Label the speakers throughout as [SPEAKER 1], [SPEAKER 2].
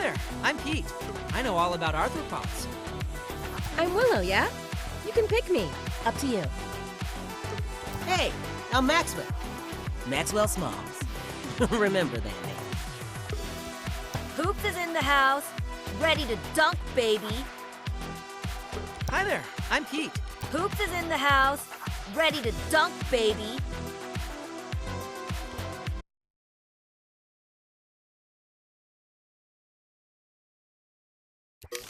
[SPEAKER 1] there, I'm Pete. I know all about arthropods.
[SPEAKER 2] I'm Willow, yeah? You can pick me. Up to you.
[SPEAKER 3] Hey, I'm Maxwell. Maxwell Smalls. Remember that name.
[SPEAKER 4] Hoops is in the house, ready to dunk, baby.
[SPEAKER 1] Hi there, I'm Pete.
[SPEAKER 4] Hoops is in the house, ready to dunk, baby.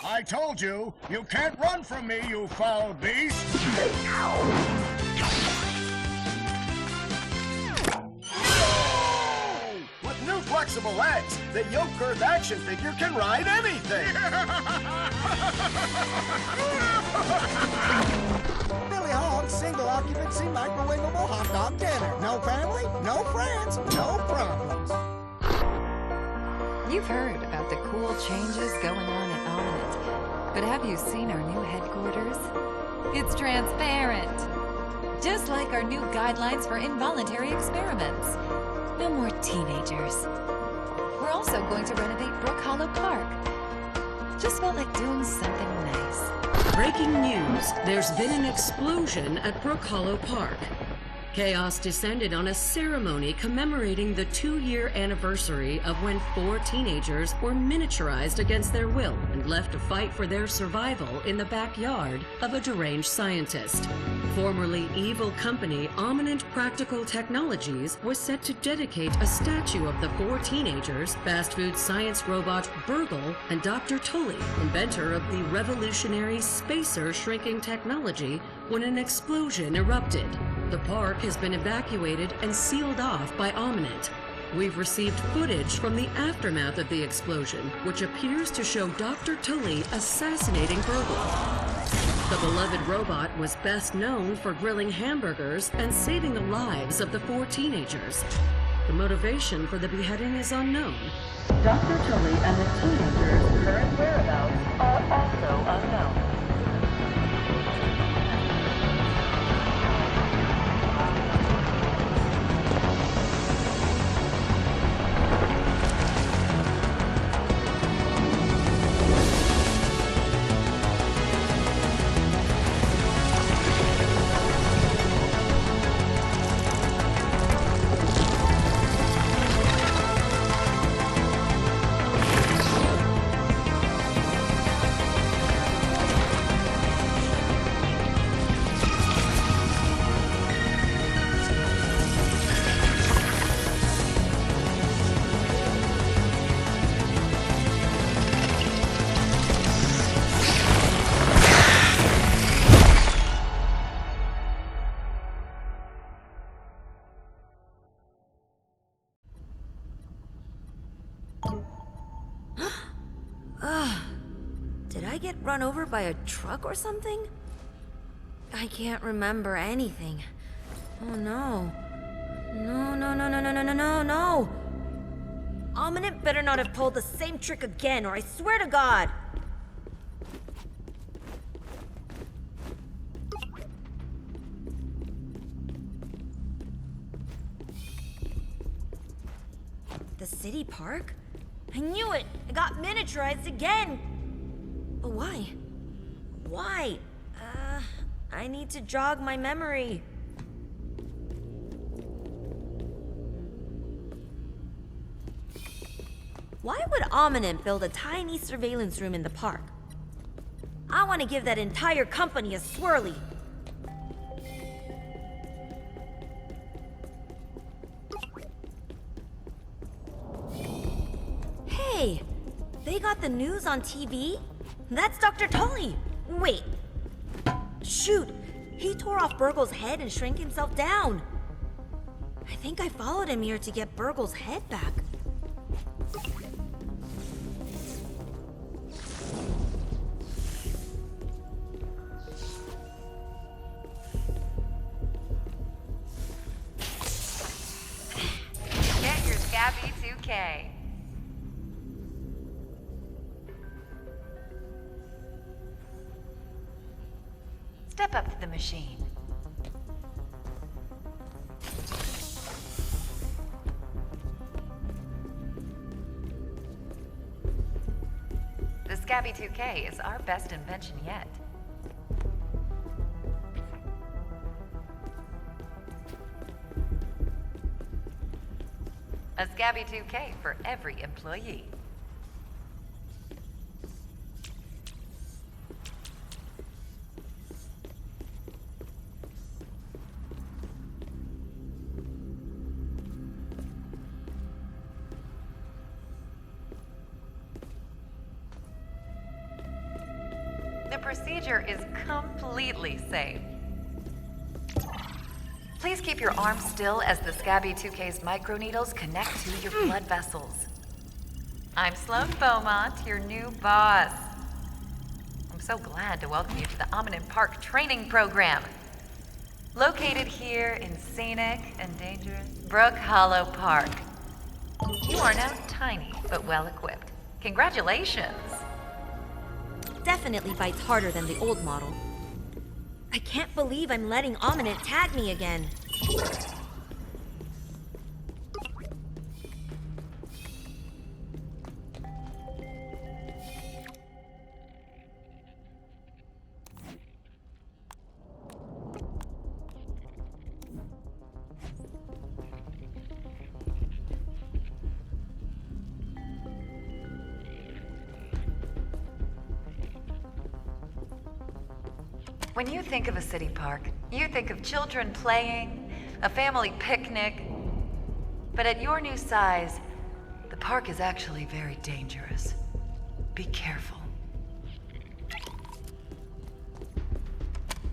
[SPEAKER 5] I told you, you can't run from me, you foul beast! With new flexible legs, the Yoke Girth action figure can ride anything!
[SPEAKER 6] Billy Hogg's single occupancy microwavable hot dog dinner. No family, no friends, no problems.
[SPEAKER 7] You've heard about the cool changes going on at Ominent, but have you seen our new headquarters? It's transparent, just like our new guidelines for involuntary experiments. No more teenagers. We're also going to renovate Brook Hollow Park. Just felt like doing something nice.
[SPEAKER 8] Breaking news, there's been an explosion at Brook Hollow Park. Chaos descended on a ceremony commemorating the 2-year anniversary of when 4 teenagers were miniaturized against their will and left to fight for their survival in the backyard of a deranged scientist. Formerly evil company Ominent Practical Technologies was set to dedicate a statue of the 4 teenagers, fast food science robot Burgle, and Dr. Tully, inventor of the revolutionary spacer shrinking technology, when an explosion erupted. The park has been evacuated and sealed off by Ominent. We've received footage from the aftermath of the explosion, which appears to show Dr. Tully assassinating Burgle. The beloved robot was best known for grilling hamburgers and saving the lives of the 4 teenagers. The motivation for the beheading is unknown. Dr. Tully and the teenagers' current whereabouts are also unknown.
[SPEAKER 4] Did I get run over by a truck or something? I can't remember anything. Oh no. No. Ominent better not have pulled the same trick again, or I swear to God. The city park? I knew it! I got miniaturized again! But why? Why? I need to jog my memory. Why would Ominent build a tiny surveillance room in the park? I want to give that entire company a swirly. Hey, they got the news on TV? That's Dr. Tully. Wait. Shoot, he tore off Burgle's head and shrank himself down. I think I followed him here to get Burgle's head back.
[SPEAKER 7] Get your Scabby 2K. Step up to the machine. The Scabby 2K is our best invention yet. A Scabby 2K for every employee. The procedure is completely safe. Please keep your arm still as the Scabby 2K's microneedles connect to your blood vessels. I'm Sloane Beaumont, your new boss. I'm so glad to welcome you to the Ominen Park training program. Located here in scenic and dangerous Brook Hollow Park. You are now tiny, but well equipped. Congratulations!
[SPEAKER 4] Definitely bites harder than the old model. I can't believe I'm letting Ominent tag me again.
[SPEAKER 7] When you think of a city park, you think of children playing, a family picnic. But at your new size, the park is actually very dangerous. Be careful.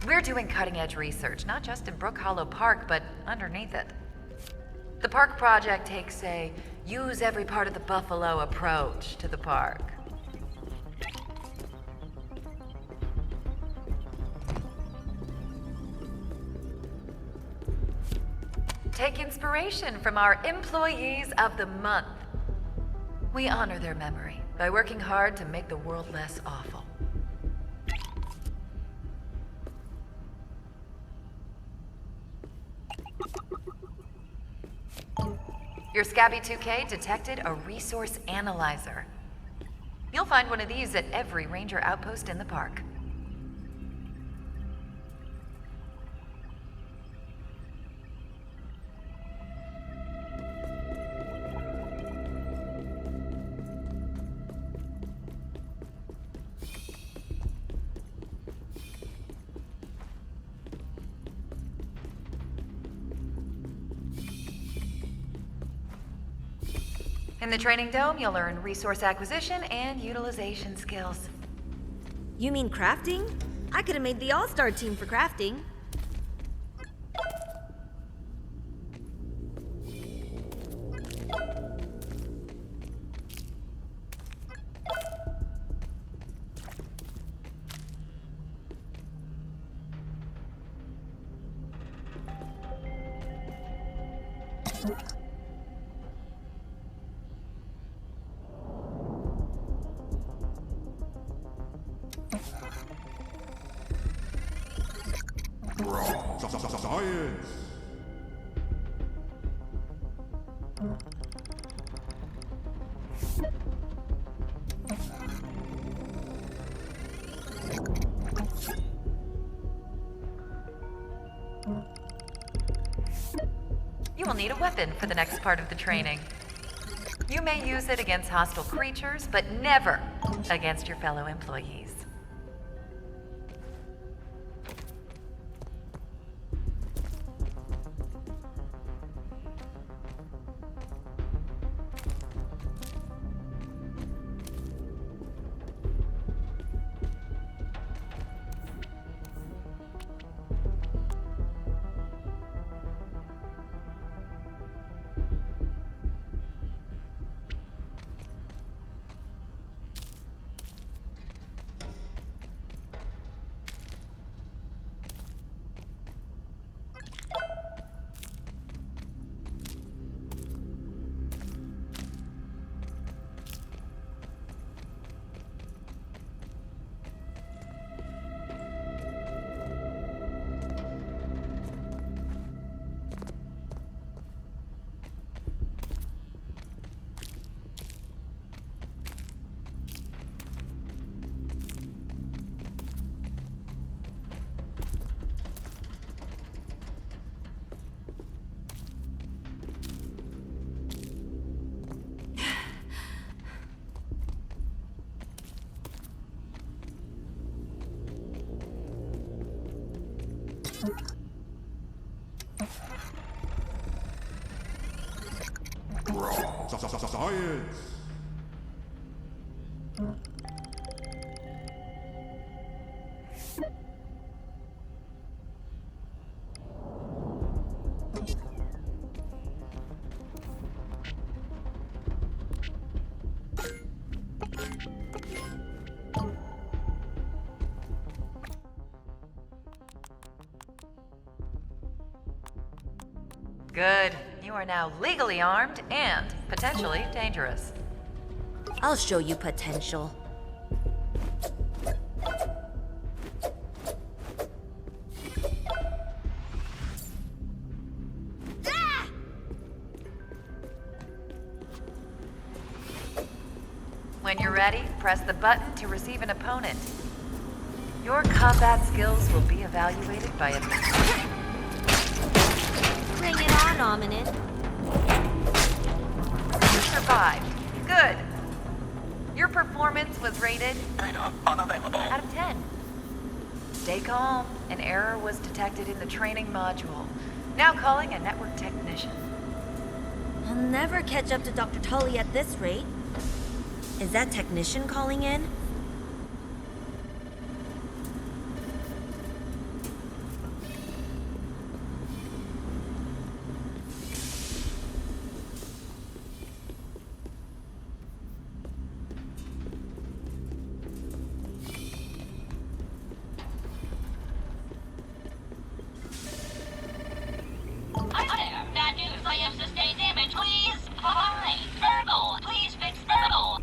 [SPEAKER 7] We're doing cutting-edge research, not just in Brook Hollow Park, but underneath it. The park project takes a use every part of the buffalo approach to the park. Take inspiration from our Employees of the Month. We honor their memory by working hard to make the world less awful. Your Scabby 2K detected a resource analyzer. You'll find one of these at every ranger outpost in the park. In the training dome, you'll learn resource acquisition and utilization skills.
[SPEAKER 4] You mean crafting? I could have made the all-star team for crafting.
[SPEAKER 6] Science!
[SPEAKER 7] You will need a weapon for the next part of the training. You may use it against hostile creatures, but never against your fellow employees.
[SPEAKER 9] Science!
[SPEAKER 7] Good. You are now legally armed and potentially dangerous.
[SPEAKER 4] I'll show you potential.
[SPEAKER 7] When you're ready, press the button to receive an opponent. Your combat skills will be evaluated by a...
[SPEAKER 4] Bring it on, Ominin.
[SPEAKER 7] You survived. Good. Your performance was rated out of 10. Stay calm. An error was detected in the training module. Now calling a network technician.
[SPEAKER 4] I'll never catch up to Dr. Tully at this rate. Is that technician calling in?
[SPEAKER 10] Bad news, I have sustained damage, please! Hi! Virgil, please fix Virgil!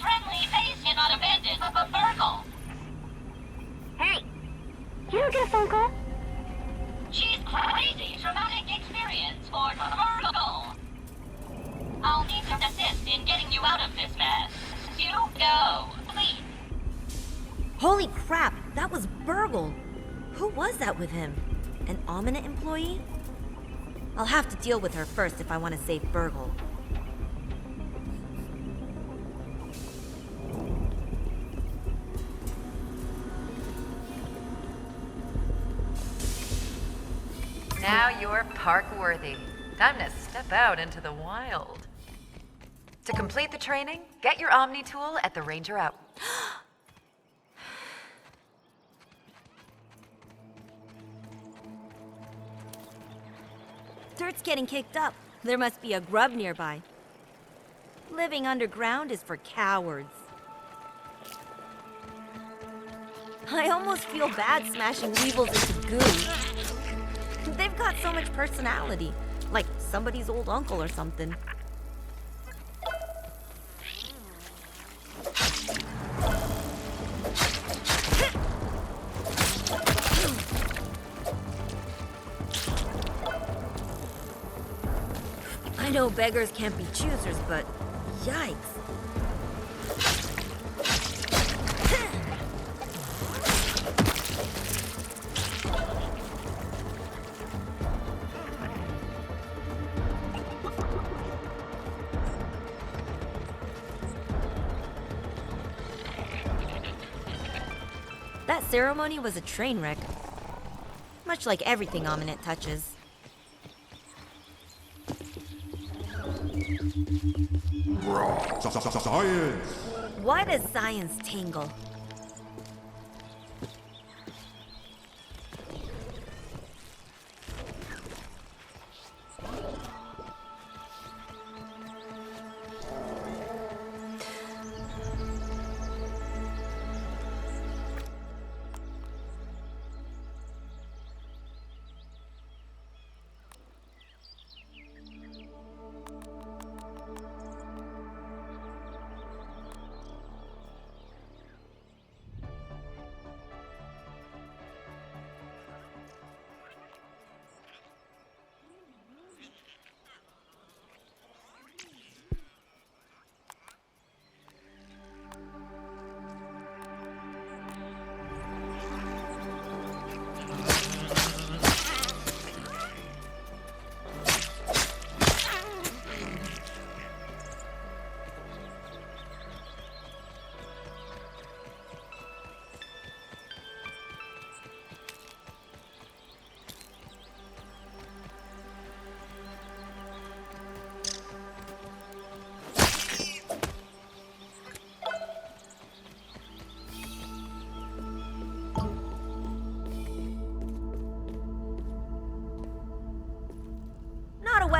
[SPEAKER 10] Friendly face cannot abandon Virgil! Hey! Can you get a phone call? She's crazy! Traumatic experience for Virgil! I'll need some assist in getting you out of this mess. You go, please!
[SPEAKER 4] Holy crap! That was Burgle! Who was that with him? An Omninent employee? I'll have to deal with her first if I want to save Burgle.
[SPEAKER 7] Now you're park worthy. Time to step out into the wild. To complete the training, get your Omni tool at the Ranger Out.
[SPEAKER 4] Dirt's getting kicked up. There must be a grub nearby. Living underground is for cowards. I almost feel bad smashing weevils into goo. They've got so much personality, like somebody's old uncle or something. I know beggars can't be choosers, but yikes. That ceremony was a train wreck. Much like everything Omninent touches.
[SPEAKER 9] Science!
[SPEAKER 4] Why does science tingle?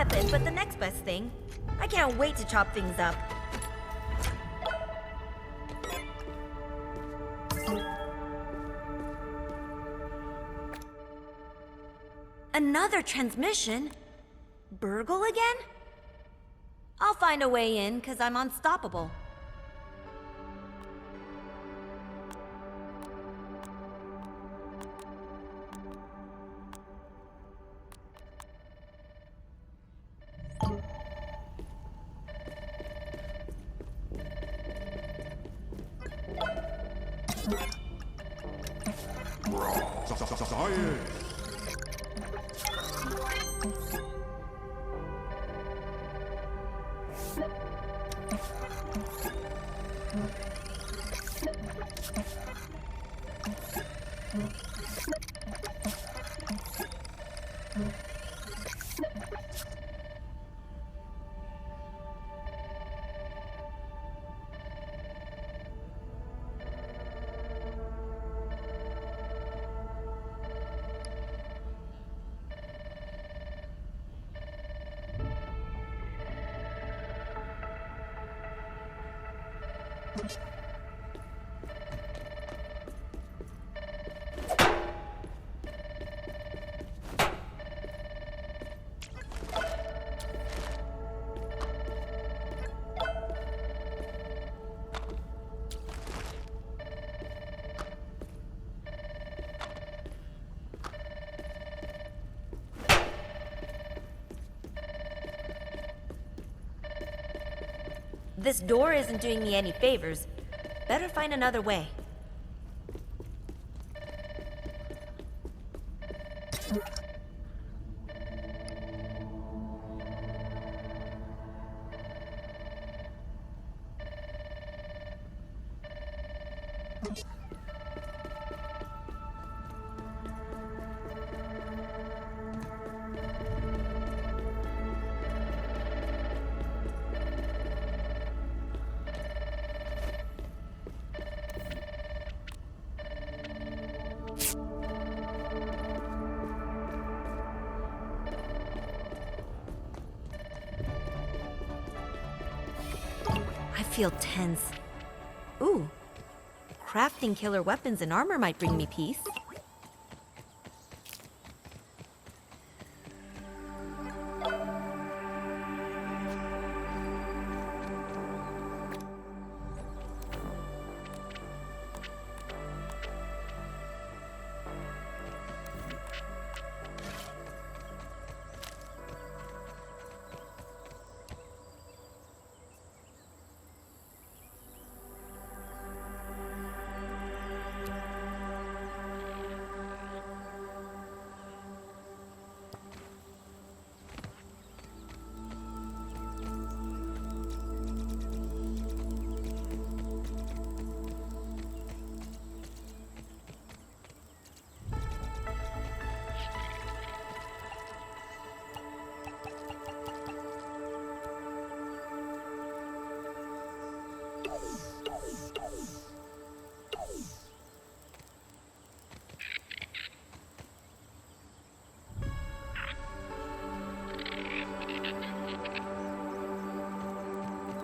[SPEAKER 4] weapon, but the next best thing. I can't wait to chop things up. Another transmission? Burgle again? I'll find a way in, because I'm unstoppable. This door isn't doing me any favors. Better find another way. I feel tense. Ooh. Crafting killer weapons and armor might bring me peace.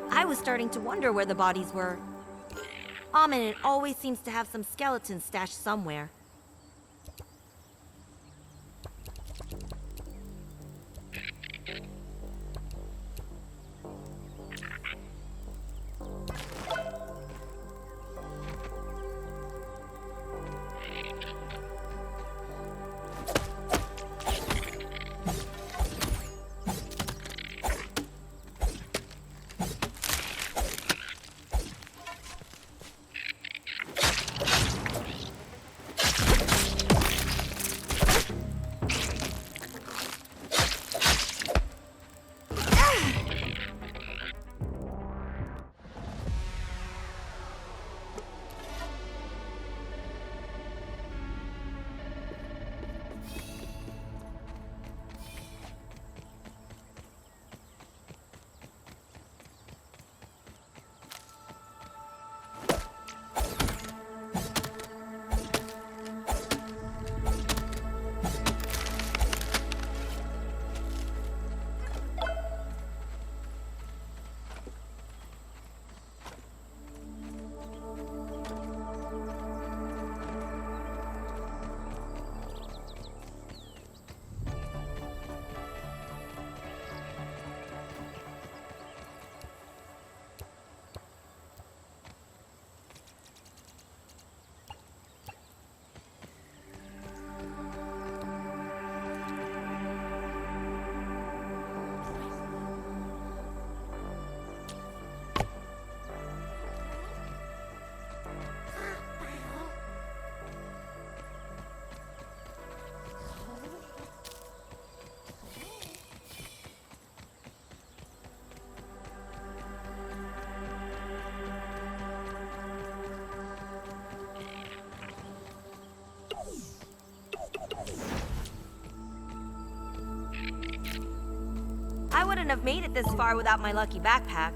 [SPEAKER 4] I was starting to wonder where the bodies were. It always seems to have some skeletons stashed somewhere. I wouldn't have made it this far without my lucky backpack.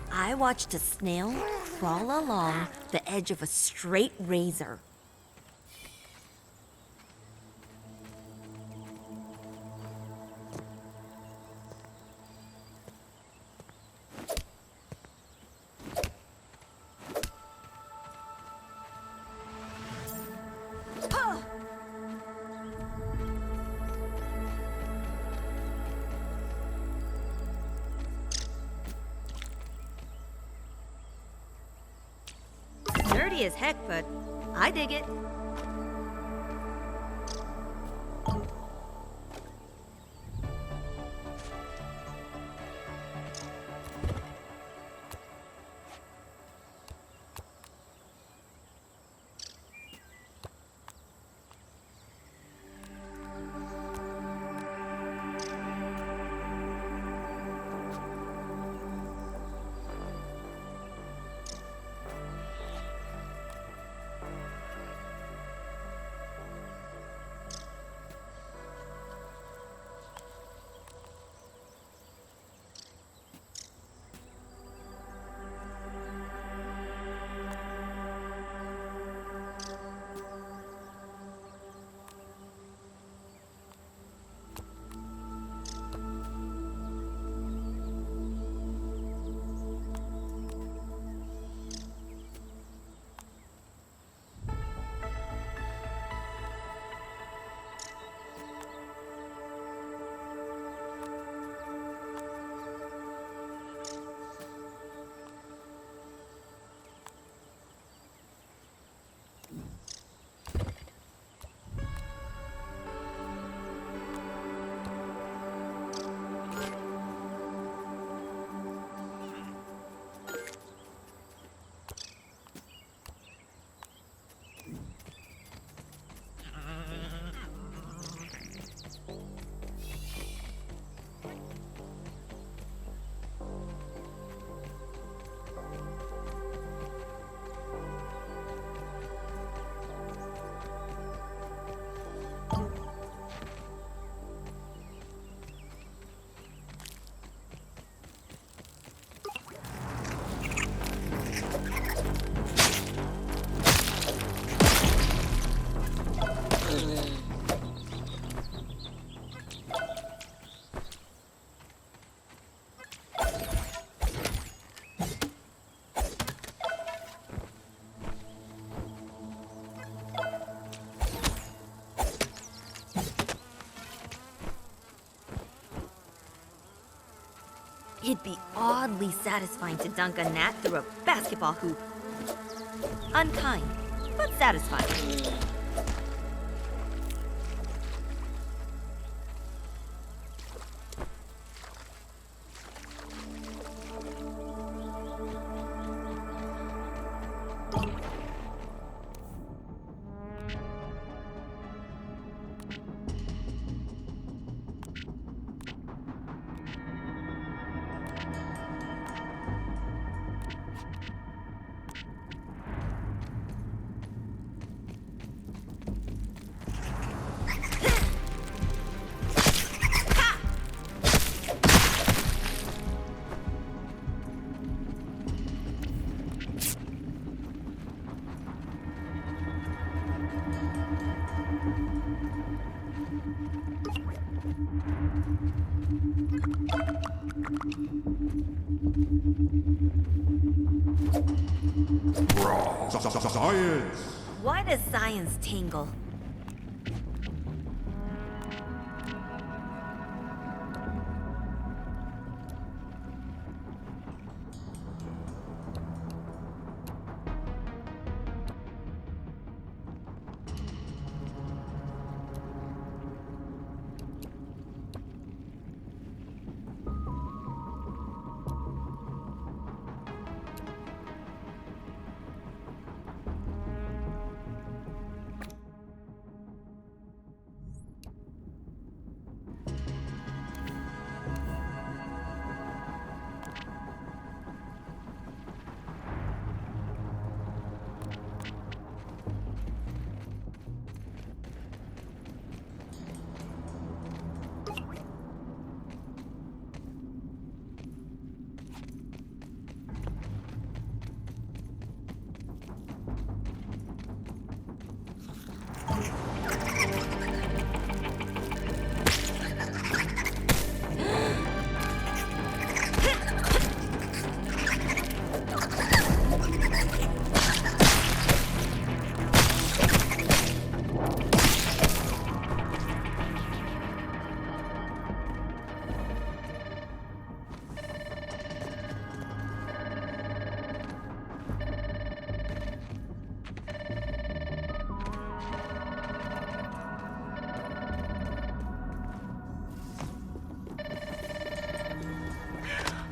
[SPEAKER 4] I watched a snail crawl along the edge of a straight razor. Dirty as heck, but I dig it. It'd be oddly satisfying to dunk a gnat through a basketball hoop. Unkind, but satisfying.
[SPEAKER 9] Science!
[SPEAKER 4] Why does science tingle?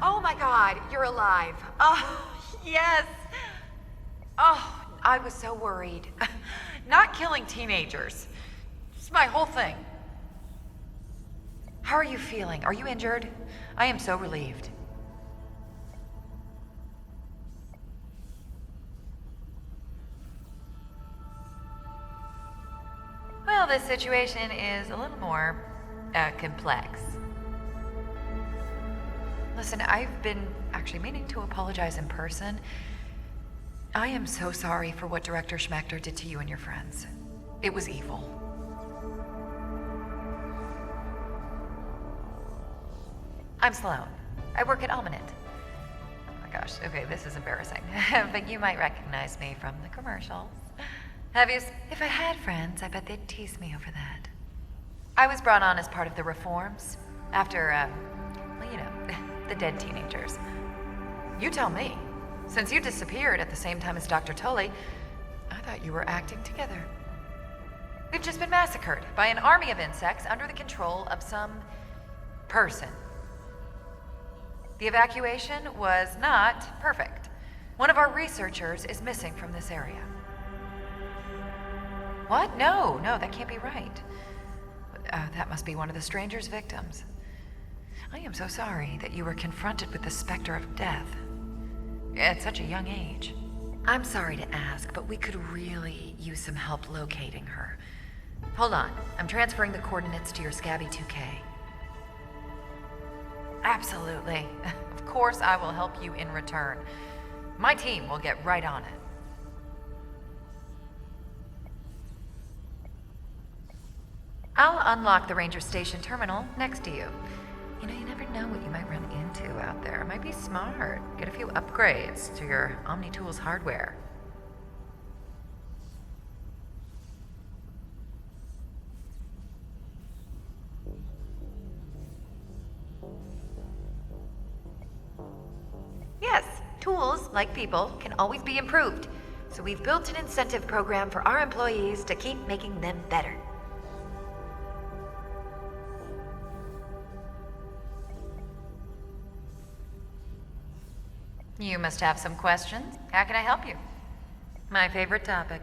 [SPEAKER 7] Oh my god, you're alive. Oh, yes. Oh, I was so worried. Not killing teenagers. It's my whole thing. How are you feeling? Are you injured? I am so relieved. Well, this situation is a little more complex. Listen, I've been actually meaning to apologize in person. I am so sorry for what Director Schmachter did to you and your friends. It was evil. I'm Sloan. I work at Almanit. Oh my gosh, okay, this is embarrassing. But you might recognize me from the commercials. If I had friends, I bet they'd tease me over that. I was brought on as part of the reforms after, well, you know, the dead teenagers. You tell me. Since you disappeared at the same time as Dr. Tully, I thought you were acting together. We've just been massacred by an army of insects under the control of some person. The evacuation was not perfect. One of our researchers is missing from this area. What? No, that can't be right. That must be one of the stranger's victims. I am so sorry that you were confronted with the specter of death at such a young age. I'm sorry to ask, but we could really use some help locating her. Hold on, I'm transferring the coordinates to your Scabby 2K. Absolutely. Of course I will help you in return. My team will get right on it. I'll unlock the Ranger Station terminal next to you. You know, you never know what you might run into out there. It might be smart. Get a few upgrades to your OmniTools hardware. Yes, tools, like people, can always be improved. So we've built an incentive program for our employees to keep making them better. You must have some questions. How can I help you? My favorite topic.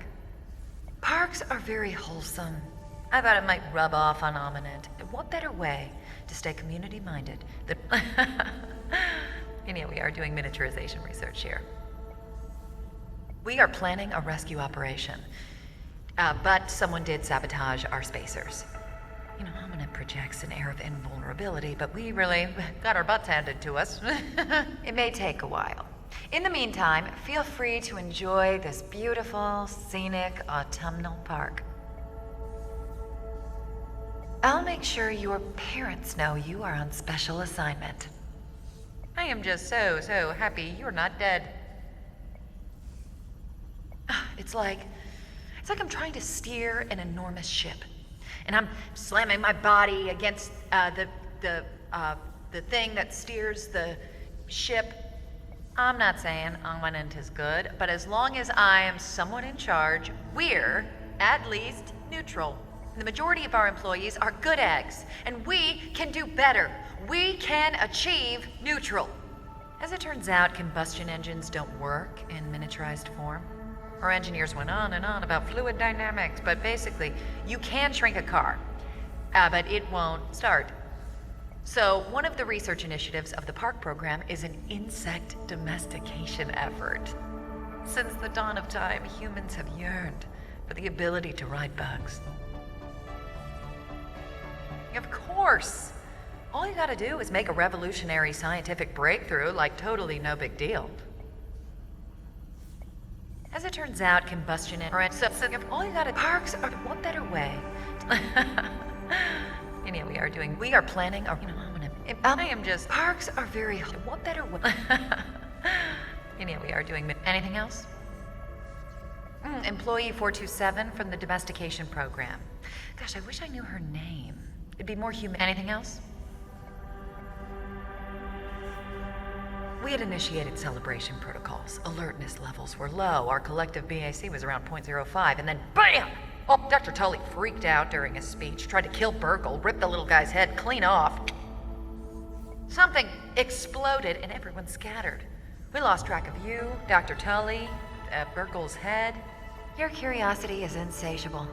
[SPEAKER 7] Parks are very wholesome. I thought it might rub off on Almanit. What better way to stay community-minded than... You know, we are doing miniaturization research here. We are planning a rescue operation. But someone did sabotage our spacers. You know, Almanit projects an air of invulnerability, but we really got our butts handed to us. It may take a while. In the meantime, feel free to enjoy this beautiful, scenic, autumnal park. I'll make sure your parents know you are on special assignment. I am just so happy you're not dead. It's like I'm trying to steer an enormous ship. And I'm slamming my body against the thing that steers the ship. I'm not saying Almanit is good, but as long as I am someone in charge, we're at least neutral. The majority of our employees are good eggs, and we can do better. We can achieve neutral. As it turns out, combustion engines don't work in miniaturized form. Our engineers went on and on about fluid dynamics, but basically, you can shrink a car, but it won't start. So, one of the research initiatives of the park program is an insect domestication effort. Since the dawn of time, humans have yearned for the ability to ride bugs. Of course! All you gotta do is make a revolutionary scientific breakthrough, like totally no big deal. As it turns out, combustion and so all you gotta parks are what better way. And yeah, we are planning our, I am just, parks are very, what better way. And yeah, we are doing, anything else? Employee 427 from the domestication program. Gosh, I wish I knew her name. It'd be more human. Anything else? We had initiated celebration protocols. Alertness levels were low. Our collective BAC was around 0.05, and then BAM! Oh, Dr. Tully freaked out during his speech, tried to kill Burgle, ripped the little guy's head clean off. Something exploded, and everyone scattered. We lost track of you, Dr. Tully, Burgle's head. Your curiosity is insatiable.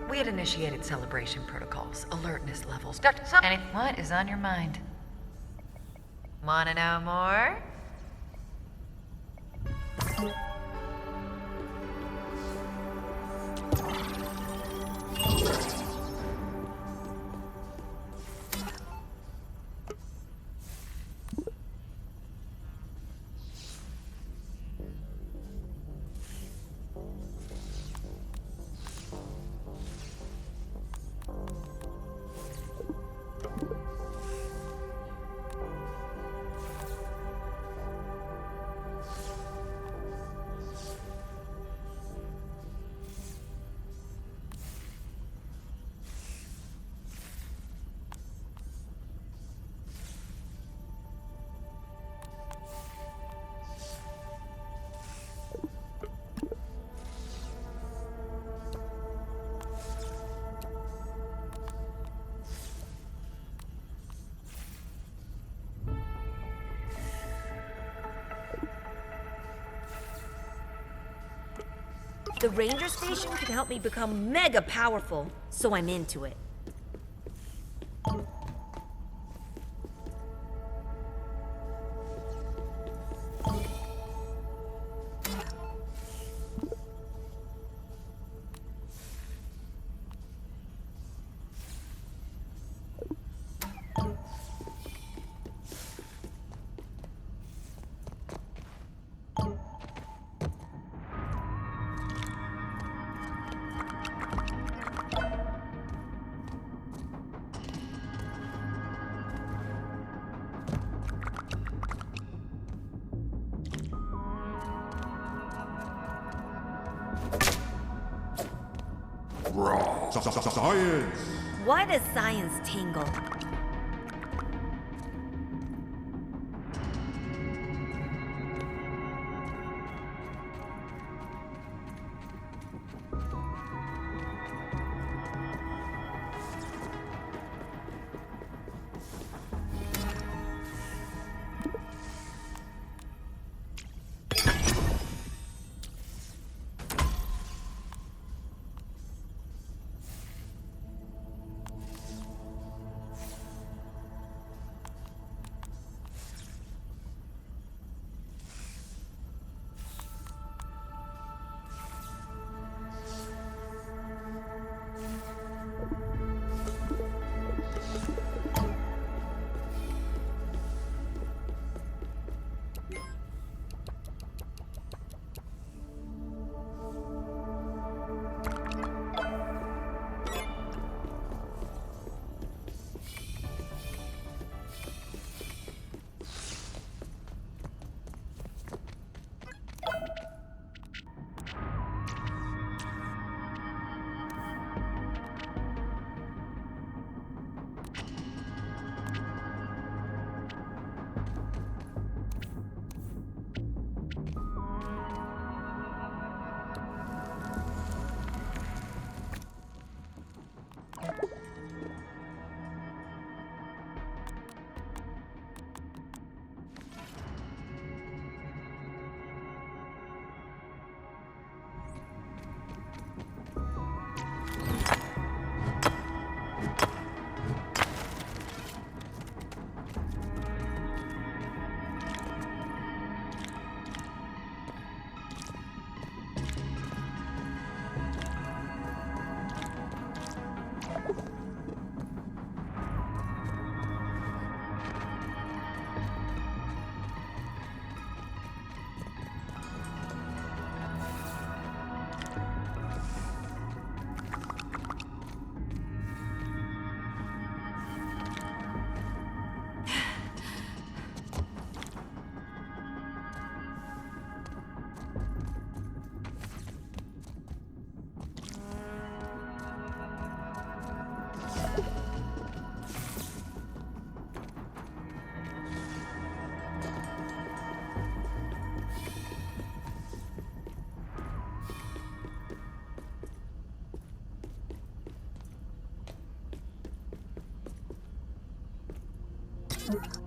[SPEAKER 7] We had initiated celebration protocols. Alertness levels. What is on your mind? Wanna know more?
[SPEAKER 4] The ranger station could help me become mega powerful, so I'm into it.
[SPEAKER 6] Science!
[SPEAKER 4] Why does science tingle?
[SPEAKER 6] Science.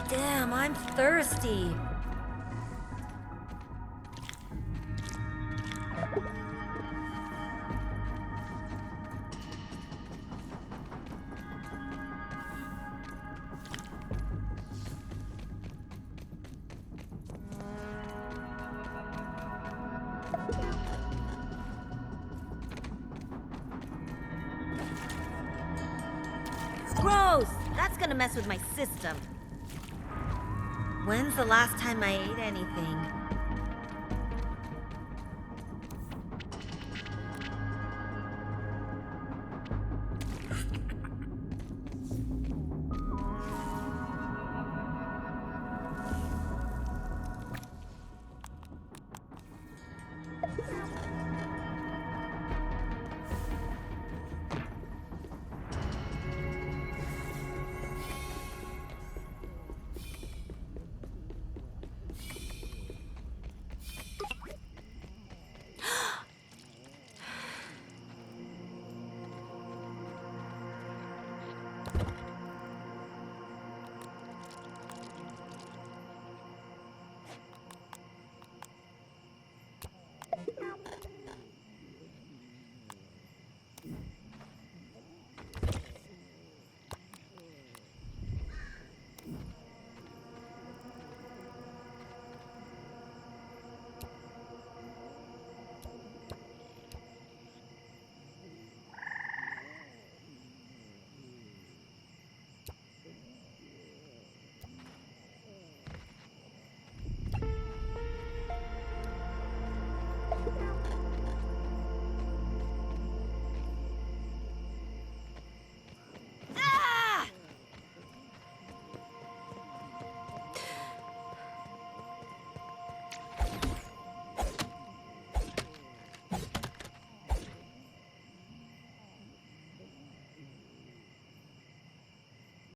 [SPEAKER 4] Damn, I'm thirsty. Gross! That's gonna mess with my system. When's the last time I ate anything?